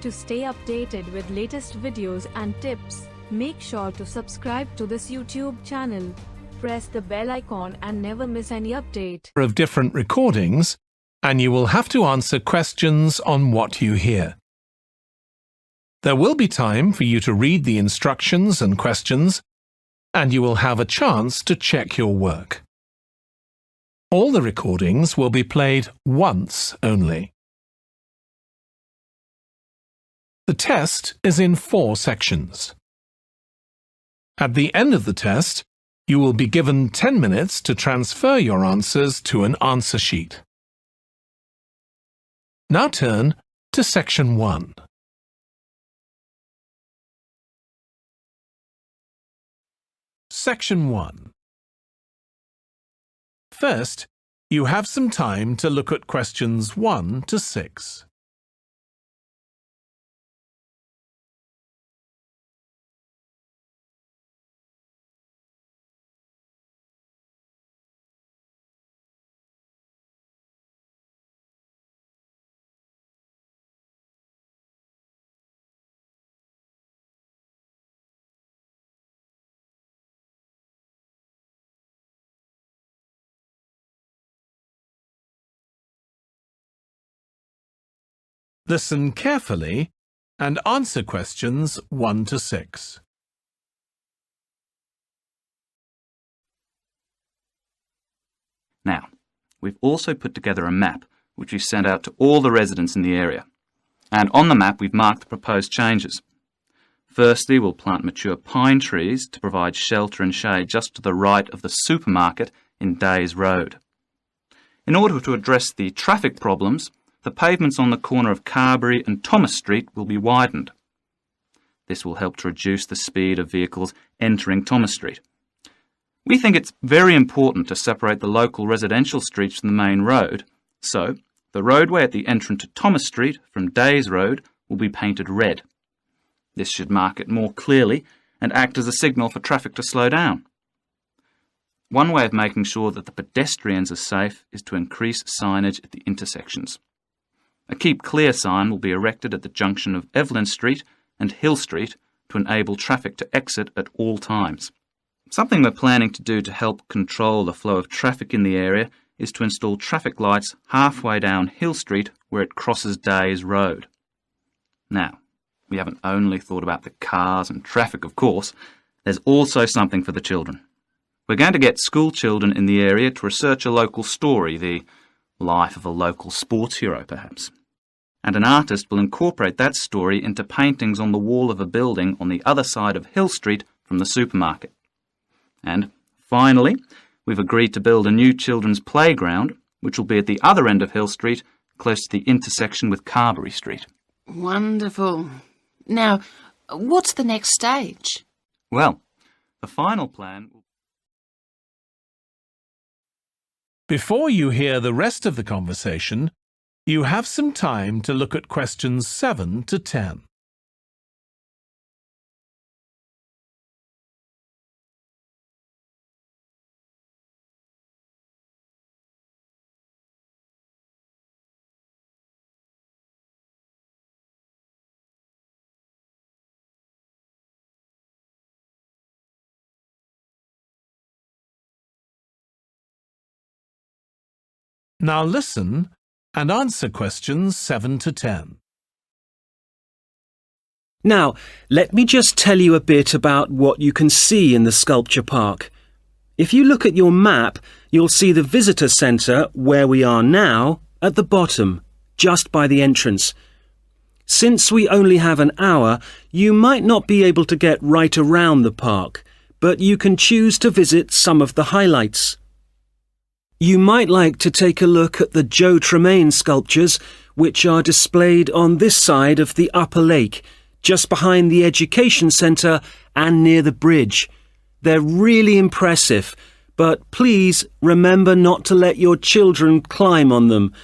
To stay updated with latest videos and tips, make sure to subscribe to this YouTube channel. Press the bell icon and never miss any update. Of different recordings, and you will have to answer questions on what you hear. There will be time for you to read the instructions and questions, and you will have a chance to check your work. All the recordings will be played once only. The test is in 4 sections. At the end of the test, you will be given 10 minutes to transfer your answers to an answer sheet. Now turn to Section 1. Section 1. First, you have some time to look at questions 1 to 6. Listen carefully and answer questions 1 to 6. Now, we've also put together a map which we've sent out to all the residents in the area. And on the map we've marked the proposed changes. Firstly, we'll plant mature pine trees to provide shelter and shade just to the right of the supermarket in Days Road. In order to address the traffic problems, the pavements on the corner of Carberry and Thomas Street will be widened. This will help to reduce the speed of vehicles entering Thomas Street. We think it's very important to separate the local residential streets from the main road, so the roadway at the entrance to Thomas Street from Days Road will be painted red. This should mark it more clearly and act as a signal for traffic to slow down. One way of making sure that the pedestrians are safe is to increase signage at the intersections. A Keep Clear sign will be erected at the junction of Evelyn Street and Hill Street to enable traffic to exit at all times. Something we're planning to do to help control the flow of traffic in the area is to install traffic lights halfway down Hill Street where it crosses Days Road. Now, we haven't only thought about the cars and traffic, of course. There's also something for the children. We're going to get school children in the area to research a local story, the life of a local sports hero, perhaps. And an artist will incorporate that story into paintings on the wall of a building on the other side of Hill Street from the supermarket. And finally, we've agreed to build a new children's playground, which will be at the other end of Hill Street, close to the intersection with Carberry Street. Wonderful. Now, what's the next stage? Well, the final plan... Before you hear the rest of the conversation, you have some time to look at questions 7 to 10. Now listen and answer questions 7 to 10. Now, let me just tell you a bit about what you can see in the sculpture park. If you look at your map, you'll see the visitor centre, where we are now, at the bottom, just by the entrance. Since we only have an hour, you might not be able to get right around the park, but you can choose to visit some of the highlights. You might like to take a look at the Joe Tremaine sculptures, which are displayed on this side of the upper lake, just behind the Education Centre and near the bridge. They're really impressive, but please remember not to let your children climb on them.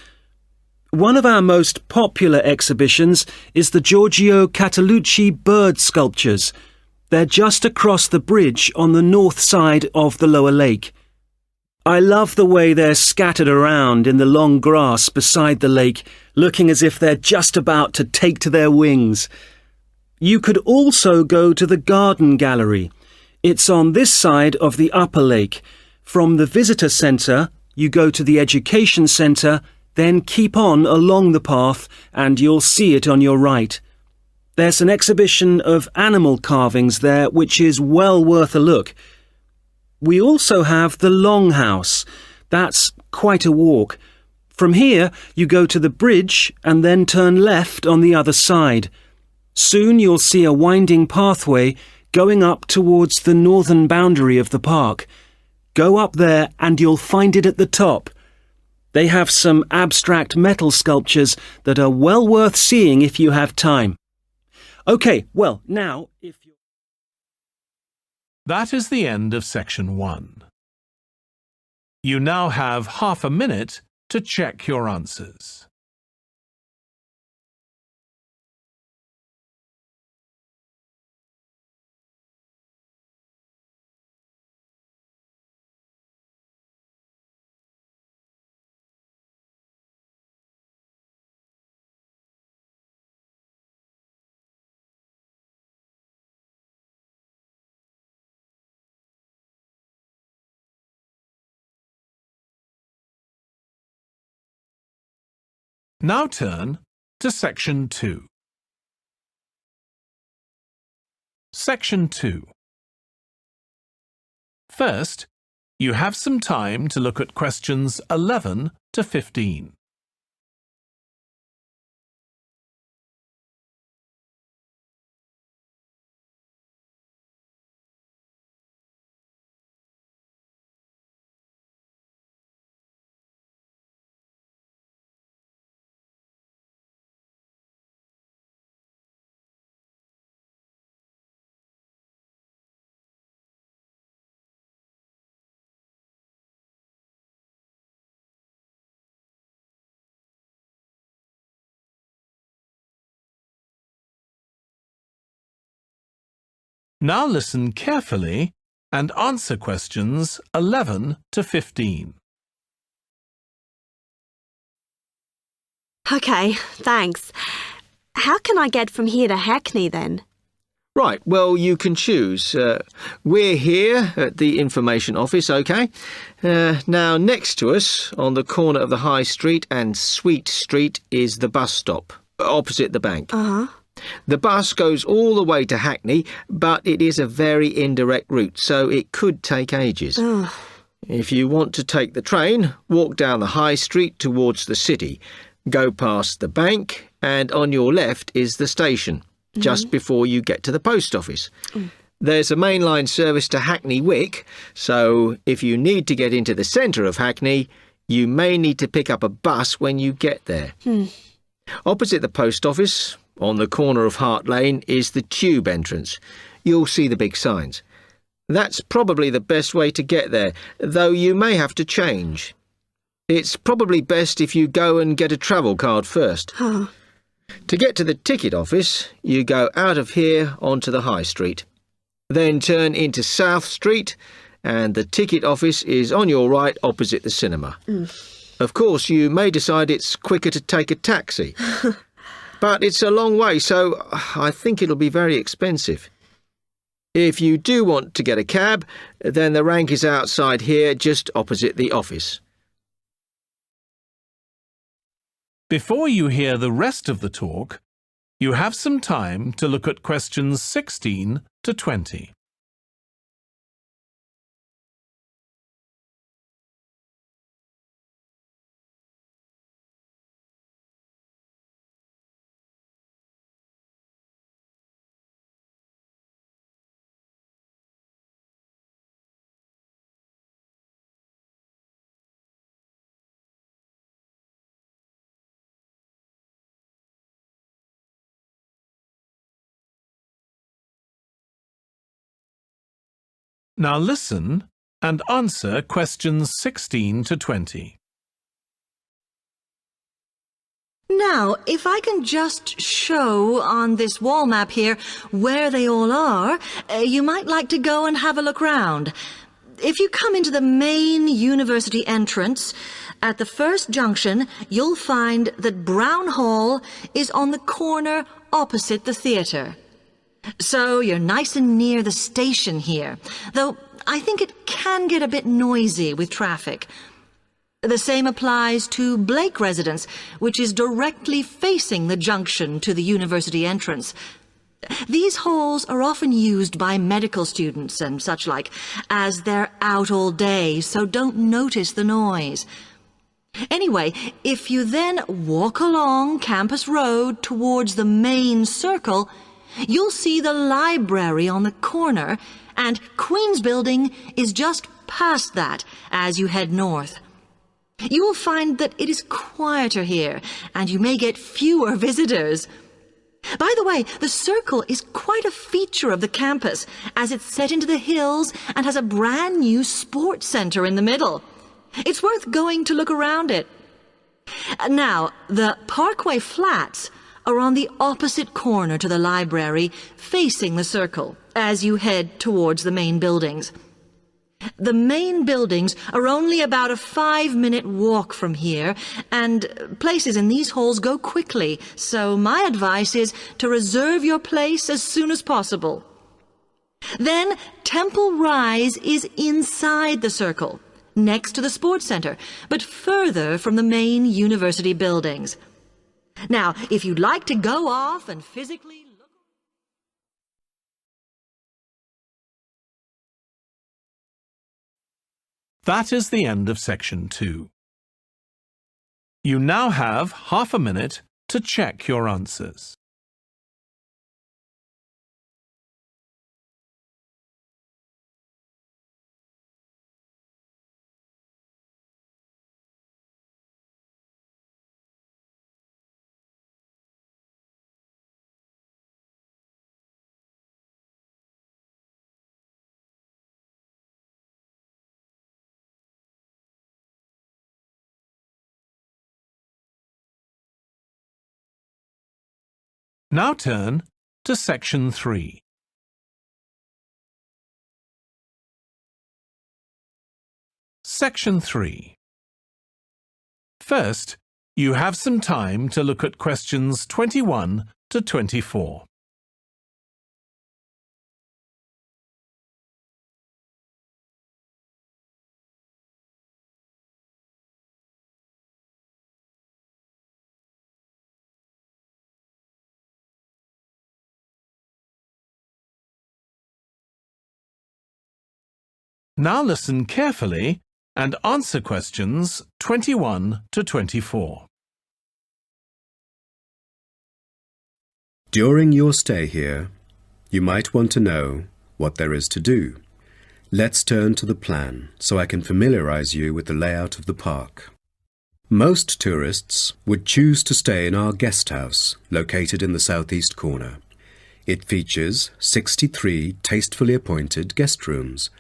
One of our most popular exhibitions is the Giorgio Catalucci bird sculptures. They're just across the bridge on the north side of the lower lake. I love the way they're scattered around in the long grass beside the lake, looking as if they're just about to take to their wings. You could also go to the garden gallery. It's on this side of the upper lake. From the visitor centre, you go to the education centre, then keep on along the path and you'll see it on your right. There's an exhibition of animal carvings there which is well worth a look. We also have the Longhouse. That's quite a walk. From here, you go to the bridge and then turn left on the other side. Soon you'll see a winding pathway going up towards the northern boundary of the park. Go up there and you'll find it at the top. They have some abstract metal sculptures that are well worth seeing if you have time. OK, well, now, if you... That is the end of section 1. You now have half a minute to check your answers. Now turn to Section 2. Section 2. First, you have some time to look at questions 11 to 15. Now listen carefully and answer questions 11 to 15. OK, thanks. How can I get from here to Hackney then? Right, well, you can choose. We're here at the information office, OK? Now, next to us, on the corner of the High Street and Sweet Street, is the bus stop, opposite the bank. Uh-huh. The bus goes all the way to Hackney, but it is a very indirect route, so it could take ages. Oh. If you want to take the train, walk down the High Street towards the city, go past the bank, and on your left is the station, just before you get to the post office. There's a mainline service to Hackney Wick, so if you need to get into the centre of Hackney, you may need to pick up a bus when you get there. Opposite the post office, on the corner of Hart Lane, is the tube entrance. You'll see the big signs. That's probably the best way to get there, though you may have to change. It's probably best if you go and get a travel card first. Oh. To get to the ticket office, you go out of here onto the High Street. Then turn into South Street, and the ticket office is on your right opposite the cinema. Of course, you may decide it's quicker to take a taxi. But it's a long way, so I think it'll be very expensive. If you do want to get a cab, then the rank is outside here, just opposite the office. Before you hear the rest of the talk, you have some time to look at questions 16 to 20. Now listen and answer questions 16 to 20. Now, if I can just show on this wall map here where they all are, you might like to go and have a look round. if you come into the main university entrance, at the first junction, you'll find that Brown Hall is on the corner opposite the theatre. So you're nice and near the station here, though I think it can get a bit noisy with traffic. The same applies to Blake Residence, which is directly facing the junction to the university entrance. These halls are often used by medical students and such like, as they're out all day, so don't notice the noise. Anyway, if you then walk along Campus Road towards the main circle, you'll see the library on the corner, and Queen's Building is just past that as you head north. You will find that it is quieter here, and you may get fewer visitors. By the way, the circle is quite a feature of the campus, as it's set into the hills and has a brand new sports center in the middle. It's worth going to look around it. Now, the Parkway Flats are on the opposite corner to the library, facing the circle, as you head towards the main buildings. The main buildings are only about a 5-minute walk from here, and places in these halls go quickly, so my advice is to reserve your place as soon as possible. Then Temple Rise is inside the circle, next to the sports center, but further from the main university buildings. Now, if you'd like to go off and physically look... That is the end of section 2. You now have half a minute to check your answers. Now turn to section 3. Section 3. First, you have some time to look at questions 21 to 24. Now listen carefully and answer questions 21 to 24. During your stay here, you might want to know what there is to do. Let's turn to the plan so I can familiarize you with the layout of the park. Most tourists would choose to stay in our guest house, located in the southeast corner. It features 63 tastefully appointed guest rooms,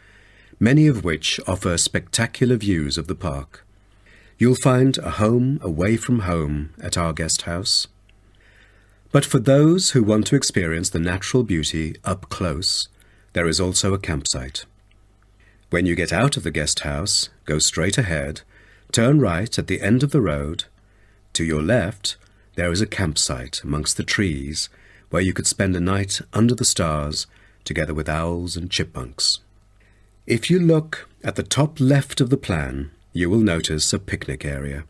many of which offer spectacular views of the park. You'll find a home away from home at our guest house. But for those who want to experience the natural beauty up close, there is also a campsite. When you get out of the guest house, go straight ahead, turn right at the end of the road. To your left, there is a campsite amongst the trees where you could spend a night under the stars together with owls and chipmunks. If you look at the top left of the plan, you will notice a picnic area.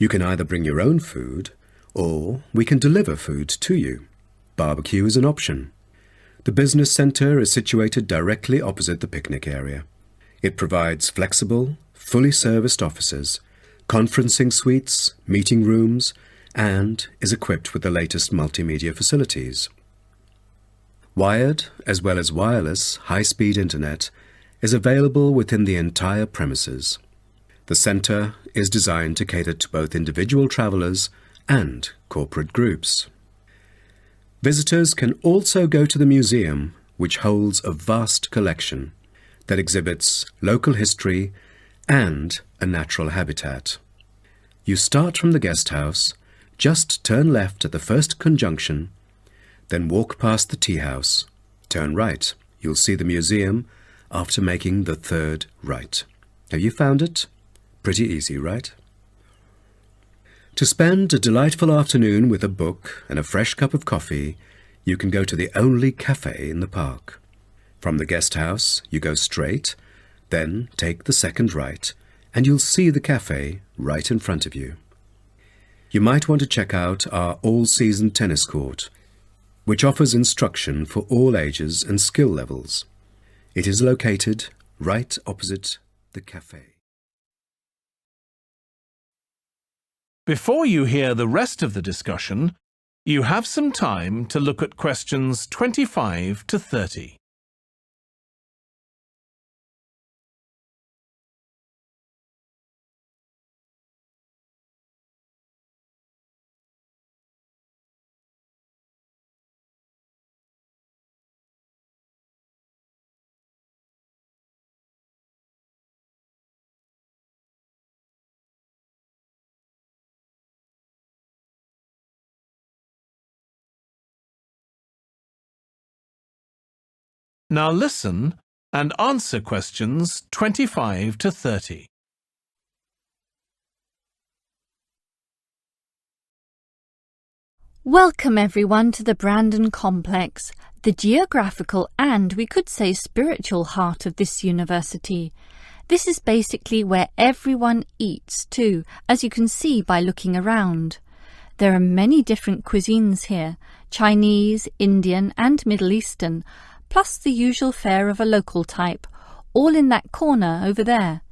You can either bring your own food, or we can deliver food to you. Barbecue is an option. The business centre is situated directly opposite the picnic area. It provides flexible, fully serviced offices, conferencing suites, meeting rooms, and is equipped with the latest multimedia facilities. Wired, as well as wireless, high-speed internet is available within the entire premises. The centre is designed to cater to both individual travellers and corporate groups. Visitors can also go to the museum, which holds a vast collection that exhibits local history and a natural habitat. You start from the guest house, just turn left at the first conjunction, then walk past the tea house. Turn right. You'll see the museum, after making the third right. Have you found it? Pretty easy, right? To spend a delightful afternoon with a book and a fresh cup of coffee, you can go to the only cafe in the park. From the guest house, you go straight, then take the second right, and you'll see the cafe right in front of you. You might want to check out our all-season tennis court, which offers instruction for all ages and skill levels. It is located right opposite the cafe. Before you hear the rest of the discussion, you have some time to look at questions 25 to 30. Now listen and answer questions 25 to 30. Welcome everyone to the Brandon Complex, the geographical and we could say spiritual heart of this university. This is basically where everyone eats too, as you can see by looking around. There are many different cuisines here, Chinese, Indian and Middle Eastern, plus the usual fare of a local type, all in that corner over there.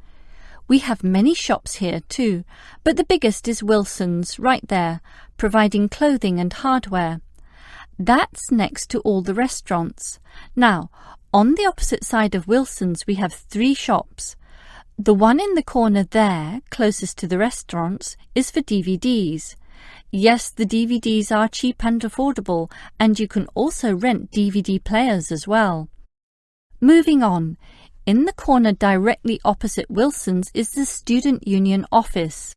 We have many shops here too, but the biggest is Wilson's right there, providing clothing and hardware. That's next to all the restaurants. Now, on the opposite side of Wilson's we have 3 shops. The one in the corner there, closest to the restaurants, is for DVDs. Yes, the DVDs are cheap and affordable, and you can also rent DVD players as well. Moving on, in the corner directly opposite Wilson's is the Student Union office.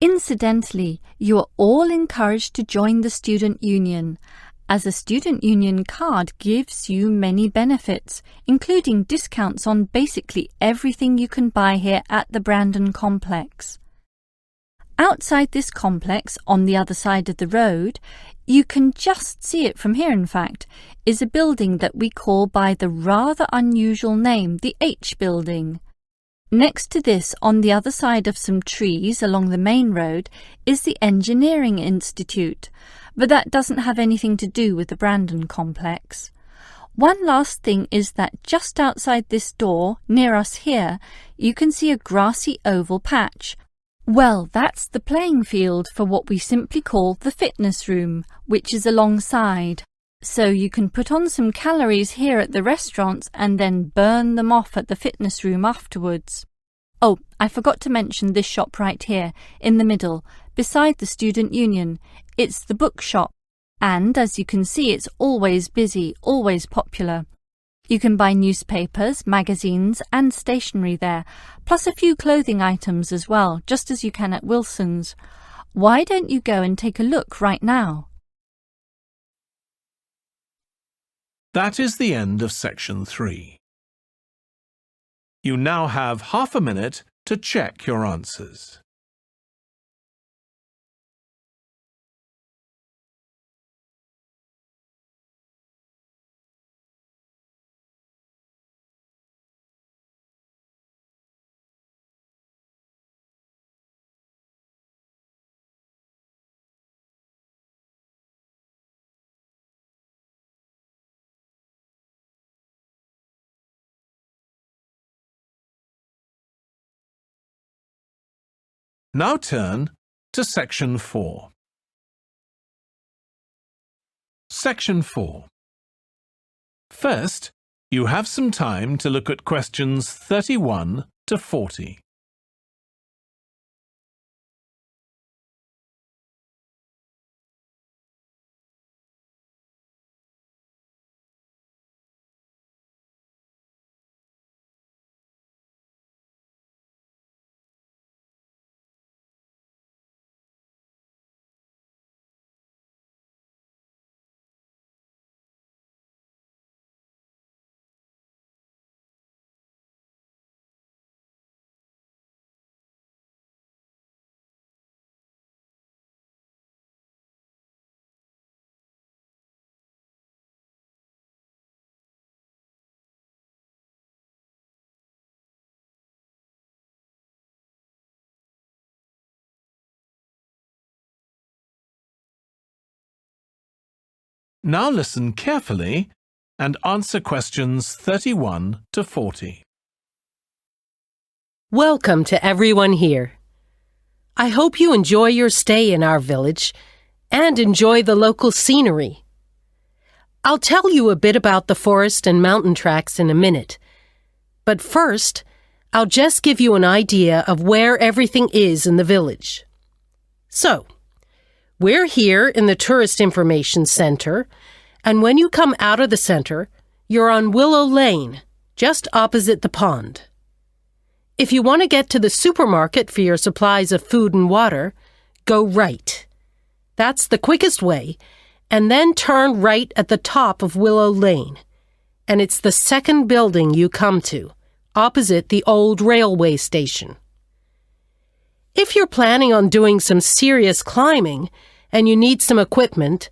Incidentally, you are all encouraged to join the Student Union, as a Student Union card gives you many benefits, including discounts on basically everything you can buy here at the Brandon Complex. Outside this complex, on the other side of the road, you can just see it from here in fact, is a building that we call by the rather unusual name, the H Building. Next to this, on the other side of some trees along the main road, is the Engineering Institute, but that doesn't have anything to do with the Brandon Complex. One last thing is that just outside this door, near us here, you can see a grassy oval patch. Well, that's the playing field for what we simply call the fitness room, which is alongside. So you can put on some calories here at the restaurants and then burn them off at the fitness room afterwards. Oh, I forgot to mention this shop right here, in the middle, beside the Student Union. It's the bookshop. And as you can see, it's always busy, always popular. You can buy newspapers, magazines and stationery there, plus a few clothing items as well, just as you can at Wilson's. Why don't you go and take a look right now? That is the end of section 3. You now have half a minute to check your answers. Now turn to Section 4. Section 4. First, you have some time to look at questions 31 to 40. Now listen carefully and answer questions 31 to 40. Welcome to everyone here. I hope you enjoy your stay in our village and enjoy the local scenery. I'll tell you a bit about the forest and mountain tracks in a minute, but first, I'll just give you an idea of where everything is in the village. So, we're here in the Tourist Information Center, and when you come out of the center, you're on Willow Lane, just opposite the pond. If you want to get to the supermarket for your supplies of food and water, go right. That's the quickest way, and then turn right at the top of Willow Lane, and it's the second building you come to, opposite the old railway station. If you're planning on doing some serious climbing and you need some equipment,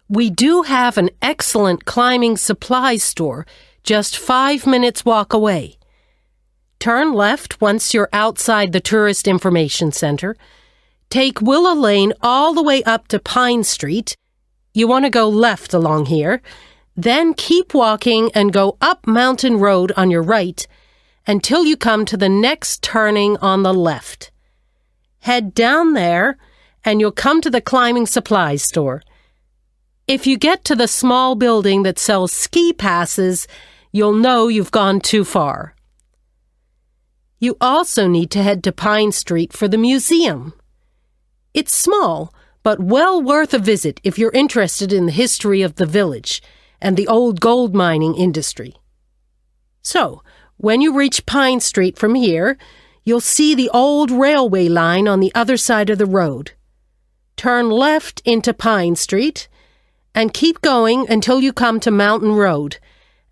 we do have an excellent climbing supplies store just 5 minutes walk away. Turn left once you're outside the Tourist Information Center. Take Willow Lane all the way up to Pine Street. You want to go left along here. Then keep walking and go up Mountain Road on your right until you come to the next turning on the left. Head down there and you'll come to the climbing supplies store. If you get to the small building that sells ski passes, you'll know you've gone too far. You also need to head to Pine Street for the museum. It's small, but well worth a visit if you're interested in the history of the village and the old gold mining industry. So, when you reach Pine Street from here, you'll see the old railway line on the other side of the road. Turn left into Pine Street and keep going until you come to Mountain Road.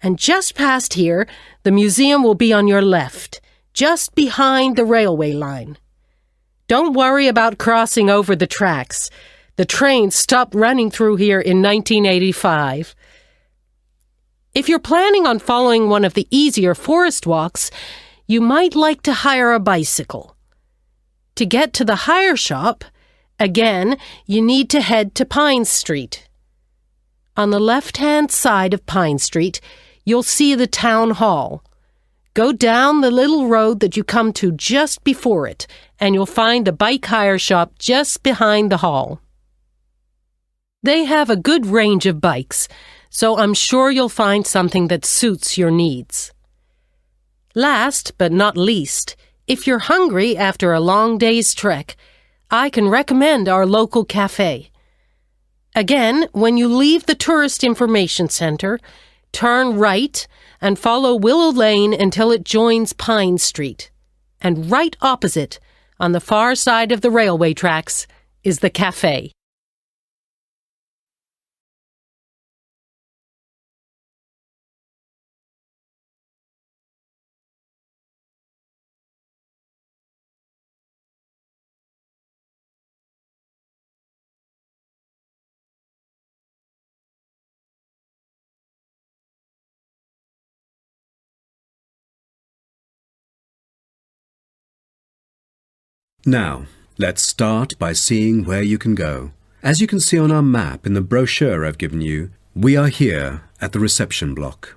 And just past here, the museum will be on your left, just behind the railway line. Don't worry about crossing over the tracks. The train stopped running through here in 1985. If you're planning on following one of the easier forest walks, you might like to hire a bicycle. To get to the hire shop, again, you need to head to Pine Street. On the left-hand side of Pine Street, you'll see the town hall. Go down the little road that you come to just before it, and you'll find the bike hire shop just behind the hall. They have a good range of bikes, so I'm sure you'll find something that suits your needs. Last but not least, if you're hungry after a long day's trek, I can recommend our local cafe. Again, when you leave the Tourist Information Center, turn right and follow Willow Lane until it joins Pine Street. And right opposite, on the far side of the railway tracks, is the cafe. Now, let's start by seeing where you can go. As you can see on our map in the brochure I've given you, we are here at the reception block.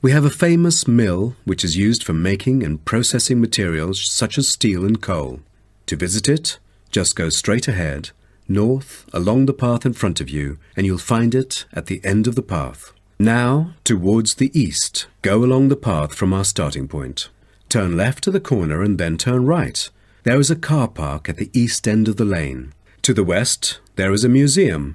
We have a famous mill which is used for making and processing materials such as steel and coal. To visit it, just go straight ahead, north, along the path in front of you, and you'll find it at the end of the path. Now, towards the east, go along the path from our starting point. Turn left to the corner and then turn right. There is a car park at the east end of the lane. To the west, there is a museum.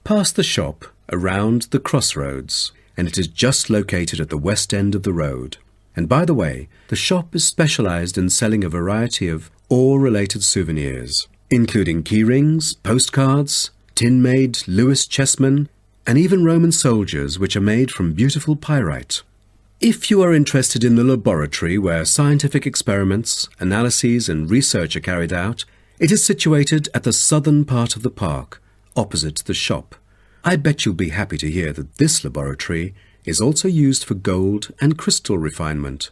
Past the shop, around the crossroads, and it is just located at the west end of the road. And by the way, the shop is specialized in selling a variety of ore-related souvenirs, including key rings, postcards, tin-made Lewis chessmen, and even Roman soldiers which are made from beautiful pyrite. If you are interested in the laboratory where scientific experiments, analyses and research are carried out, it is situated at the southern part of the park, opposite the shop. I bet you'll be happy to hear that this laboratory is also used for gold and crystal refinement,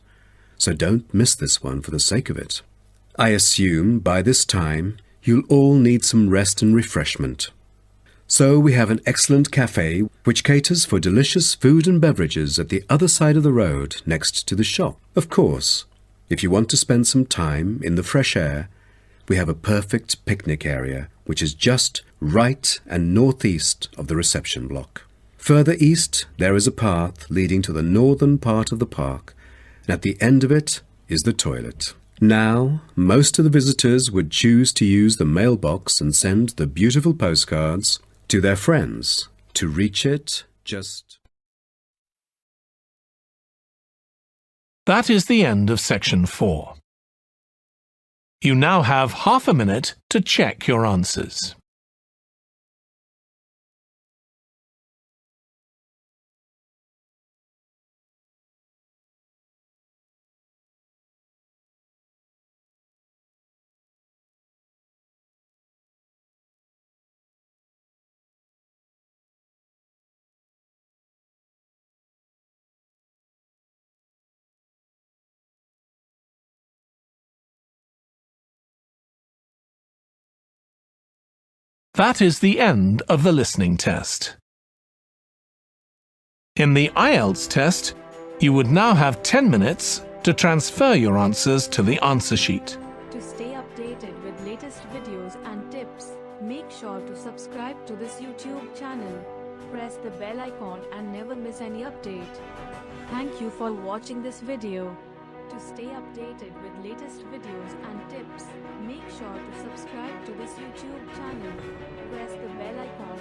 so don't miss this one for the sake of it. I assume by this time you'll all need some rest and refreshment. So we have an excellent cafe which caters for delicious food and beverages at the other side of the road next to the shop. Of course, if you want to spend some time in the fresh air, we have a perfect picnic area which is just right and northeast of the reception block. Further east, there is a path leading to the northern part of the park, and at the end of it is the toilet. Now, most of the visitors would choose to use the mailbox and send the beautiful postcards to their friends. To reach it, just... That is the end of section 4. You now have half a minute to check your answers. That is the end of the listening test. In the IELTS test, you would now have 10 minutes to transfer your answers to the answer sheet. To stay updated with latest videos and tips, make sure to subscribe to this YouTube channel. Press the bell icon and never miss any update. Thank you for watching this video. To stay updated with latest videos and tips, make sure to subscribe to this YouTube channel. Press the bell icon